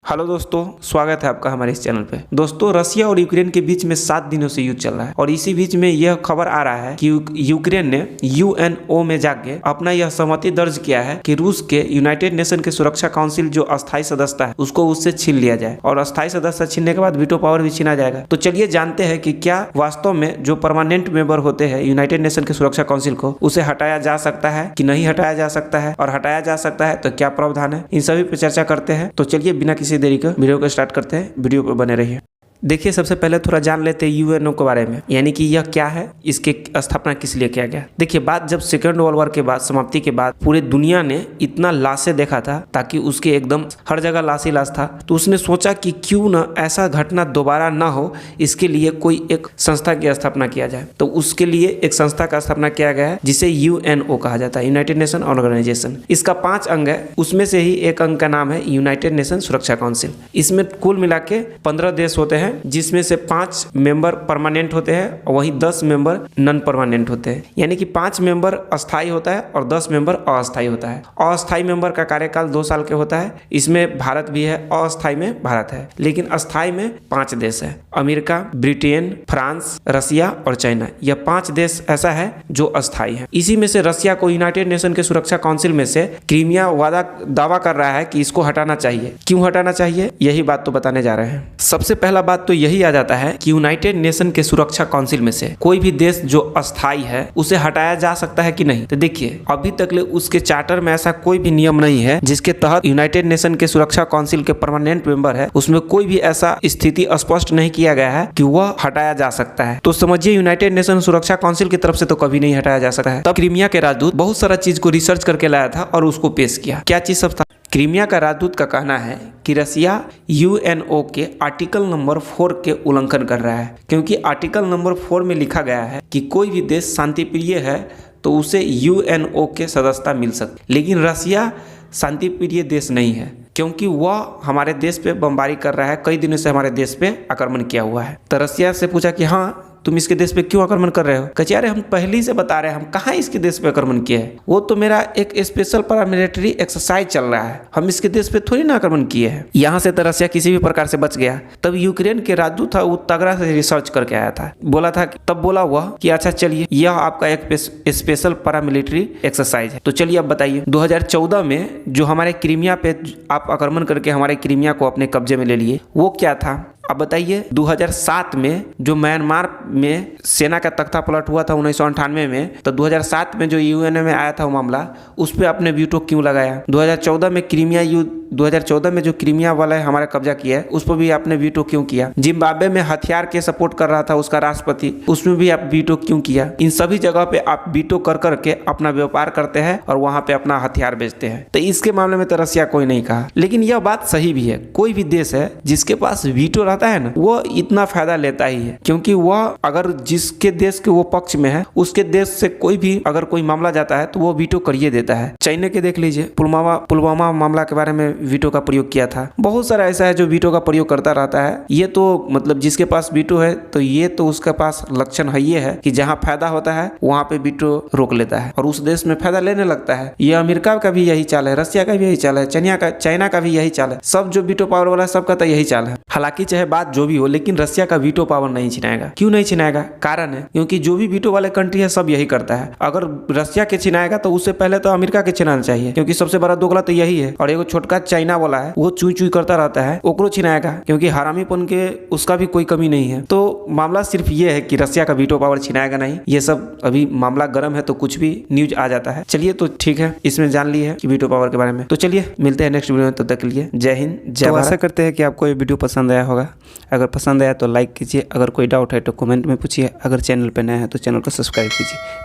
Hello दोस्तों, स्वागत है आपका हमारे इस चैनल पे। दोस्तों, रसिया और यूक्रेन के बीच में 7 दिनों से युद्ध चल रहा है और इसी बीच में यह खबर आ रहा है कि यूक्रेन ने यूएनओ में जाके अपना यह सहमति दर्ज किया है कि रूस के यूनाइटेड नेशन के सुरक्षा काउंसिल जो अस्थायी सदस्यता है उसको उससे छीन लिया जाए और अस्थायी सदस्य छीनने के बाद वीटो पावर भी छीना जाएगा। तो चलिए जानते हैं कि क्या वास्तव में जो परमानेंट मेंबर होते हैं यूनाइटेड नेशन के सुरक्षा काउंसिल को, उसे हटाया जा सकता है कि नहीं हटाया जा सकता है, और हटाया जा सकता है तो क्या प्रावधान है, इन सभी पर चर्चा करते हैं। तो चलिए बिना किसी देरी का वीडियो को स्टार्ट करते हैं। वीडियो पर बने रहिए। देखिए, सबसे पहले थोड़ा जान लेते हैं यूएनओ के बारे में, यानी कि यह क्या है, इसके स्थापना किस लिए किया गया। देखिए, बात जब सेकेंड वर्ल्ड वॉर के बाद समाप्ति के बाद पूरे दुनिया ने इतना लाशें देखा था, ताकि उसके एकदम हर जगह लाश ही लाश था, तो उसने सोचा कि क्यों ना ऐसा घटना दोबारा ना हो, इसके लिए कोई एक संस्था की स्थापना किया जाए। तो उसके लिए एक संस्था का स्थापना किया गया है जिसे यूएनओ कहा जाता है, यूनाइटेड नेशन ऑर्गेनाइजेशन। इसका 5 अंग है, उसमें से ही एक अंग का नाम है यूनाइटेड नेशन सुरक्षा काउंसिल। इसमें कुल मिला के 15 देश होते हैं, जिसमें से 5 मेंबर परमानेंट होते हैं और वहीं 10 मेंबर नॉन परमानेंट होते हैं। यानी कि 5 मेंबर अस्थाई होता है और 10 मेंबर अस्थाई होता है। अस्थाई मेंबर का कार्यकाल 2 साल के होता है। इसमें भारत भी है, अस्थाई में भारत है, लेकिन अस्थाई में 5 देश है, अमेरिका, ब्रिटेन, फ्रांस, रसिया और चाइना। यह 5 देश ऐसा है जो अस्थाई है। इसी में से रसिया को यूनाइटेड नेशन के सुरक्षा काउंसिल में से क्रीमिया दावा कर रहा है कि इसको हटाना चाहिए। क्यों हटाना चाहिए, यही बात तो बताने जा रहे हैं। सबसे पहला बात तो यही आ जाता है कि यूनाइटेड नेशन के सुरक्षा काउंसिल में से कोई भी देश जो अस्थाई है उसे हटाया जा सकता है कि नहीं। तो देखिए, अभी तक उसके चार्टर में ऐसा कोई भी नियम नहीं है जिसके तहत यूनाइटेड नेशन के सुरक्षा काउंसिल के परमानेंट मेंबर है, उसमें कोई भी ऐसा स्थिति स्पष्ट नहीं किया गया है कि वह हटाया जा सकता है। तो समझिए, यूनाइटेड नेशन सुरक्षा काउंसिल की तरफ से तो कभी नहीं हटाया जा सकता है। तब क्रीमिया के राजदूत बहुत सारा चीज को रिसर्च करके लाया था और उसको पेश किया। क्या चीज सब था? क्रीमिया का राजदूत का कहना है कि रसिया यूएनओ के आर्टिकल नंबर 4 के उल्लंघन कर रहा है, क्योंकि आर्टिकल नंबर 4 में लिखा गया है कि कोई भी देश शांतिप्रिय है तो उसे यूएनओ के सदस्यता मिल सकती। लेकिन रसिया शांतिप्रिय देश नहीं है, क्योंकि वह हमारे देश पे बमबारी कर रहा है, कई दिनों से हमारे देश पे आक्रमण किया हुआ है। तो रसिया से पूछा कि हाँ, तुम इसके देश पे क्यों आक्रमण कर रहे हो? कहे अरे हम पहले से बता रहे हैं, हम कहाँ इसके देश पे आक्रमण किए हैं, वो तो मेरा एक स्पेशल पैरामिलिट्री एक्सरसाइज चल रहा है, हम इसके देश पे थोड़ी ना आक्रमण किए हैं। यहाँ से तो रसिया किसी भी प्रकार से बच गया। तब यूक्रेन के राजदूत था, वो तगड़ा से रिसर्च करके आया था, बोला था, तब बोला हुआ कि अच्छा चलिए, यह आपका एक स्पेशल पैरामिलिट्री एक्सरसाइज है। तो चलिए अब बताइए, 2014 में जो हमारे क्रीमिया पे आप आक्रमण करके हमारे क्रीमिया को अपने कब्जे में ले लिए, वो क्या था? अब बताइए, 2007 में जो म्यांमार में सेना का तख्ता पलट हुआ था 1998 में, तो 2007 में जो यूएनओ में आया था वो मामला, उस पर आपने वीटो क्यों लगाया? 2014 में क्रीमिया युद्ध, 2014 में जो क्रीमिया वाला है हमारा कब्जा किया है, उस पर भी आपने वीटो क्यों किया? जिम्बाब्वे में हथियार के सपोर्ट कर रहा था उसका राष्ट्रपति, उसमें भी आप वीटो क्यों किया? इन सभी जगह पे आप वीटो कर करके अपना व्यापार करते हैं और वहां पे अपना हथियार बेचते हैं। तो इसके मामले में तो रसिया कोई नहीं कहा। लेकिन यह बात सही भी है, कोई भी देश है जिसके पास वीटो रहता है ना, वो इतना फायदा लेता ही है, क्योंकि वह अगर जिसके देश के वो पक्ष में है, उसके देश से कोई भी अगर कोई मामला जाता है तो वो वीटो करिए देता है। चाइना के देख लीजिए, पुलवामा मामला के बारे में वीटो का प्रयोग किया था। बहुत सारा ऐसा है जो वीटो का प्रयोग करता रहता है। ये तो मतलब जिसके पास वीटो है तो ये तो उसके पास लक्षण है, ये है कि जहाँ फायदा होता है वहां पे वीटो रोक लेता है और उस देश में फायदा लेने लगता है। ये अमेरिका का भी यही चाल है, रसिया का भी यही चाल है, चाइना का भी यही चाल है। सब जो वीटो पावर वाला सबका तो यही चाल है। हालांकि चाहे बात जो भी हो, लेकिन रसिया का वीटो पावर नहीं छिनाएगा। क्यों नहीं छिनाएगा? कारण है क्योंकि जो भी वीटो वाले कंट्री है सब यही करता है। अगर रसिया के छिनाएगा तो उससे पहले तो अमेरिका के छिनाना चाहिए, क्योंकि सबसे बड़ा दोगला तो यही है। और एगो छोटका चाइना वाला है, वो चुई चुई करता रहता है, ओकरो छिनाएगा, क्योंकि हरामीपन के उसका भी कोई कमी नहीं है। तो मामला सिर्फ ये है कि रसिया का वीटो पावर छिनाएगा नहीं। ये सब अभी मामला गर्म है तो कुछ भी न्यूज आ जाता है। चलिए, तो ठीक है, इसमें जान ली है कि वीटो पावर के बारे में। तो चलिए मिलते हैं नेक्स्ट वीडियो में, तब तक के लिए जय हिंद, जय भारत। आशा करते हैं कि आपको ये वीडियो पसंद आया होगा। अगर पसंद आया तो लाइक कीजिए, अगर कोई डाउट है तो कमेंट में पूछिए, अगर चैनल पर नया है तो चैनल को सब्सक्राइब कीजिए।